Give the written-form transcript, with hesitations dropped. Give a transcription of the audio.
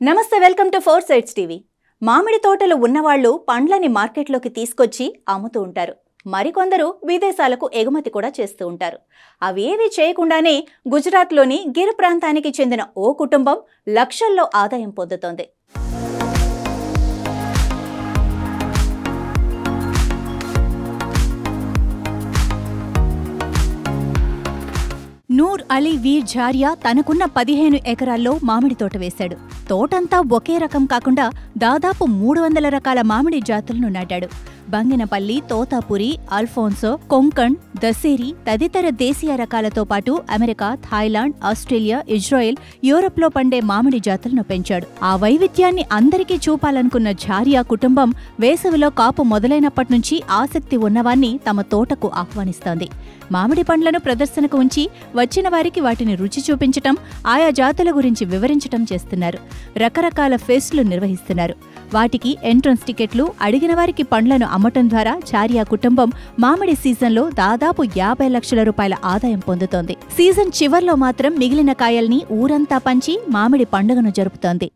నమస్తే, welcome to four sides TV. మామిడి తోటలు ఉన్నవాళ్లు పండ్లని మార్కెట్లోకి తీసుకొచ్చి అమ్ముతూ ఉంటారు. మరికొందరు విదేశాలకు ఎగుమతి కూడా చేస్తూ ఉంటారు. అవేవి చేయకుండానే గుజరాత్లోని గిర్ ప్రాంతానికి చెందిన ఓ కుటుంబం లక్షల్లో ఆదాయం పొందుతోంది. నూర్ అలీ వీర్ ఝారియా తనకున్న 15 ఎకరాల్లో మామిడి తోట వేశాడు. తోటంతా ఒకే రకం కాకుండా దాదాపు 300 రకాల మామిడి జాతులను నాటాడు. బంగినపల్లి, తోతాపురి, అల్ఫోన్సో, కొంకణ్, దసేరి తదితర దేశీయ రకాలతో పాటు అమెరికా, థాయిలాండ్, ఆస్ట్రేలియా, ఇజ్రాయెల్, యూరప్లో పండే మామిడి జాతులను పెంచాడు. ఆ వైవిధ్యాన్ని అందరికీ చూపాలనుకున్న ఝారియా కుటుంబం వేసవిలో కాపు మొదలైనప్పటి నుంచి ఆసక్తి ఉన్నవాన్ని తమ తోటకు ఆహ్వానిస్తోంది. మామిడి పండ్లను ప్రదర్శనకు ఉంచి వచ్చిన వారికి వాటిని రుచి చూపించటం, ఆయా జాతుల గురించి వివరించటం చేస్తున్నారు. రకరకాల ఫెస్ట్లు నిర్వహిస్తున్నారు. వాటికి ఎంట్రన్స్ టికెట్లు, అడిగిన వారికి పండ్లను అమ్మటం ద్వారా ఝారియా కుటుంబం మామిడి సీజన్లో దాదాపు 50 లక్షల రూపాయల ఆదాయం పొందుతోంది. సీజన్ చివర్లో మాత్రం మిగిలిన కాయల్ని ఊరంతా పంచి మామిడి పండుగను జరుపుతోంది.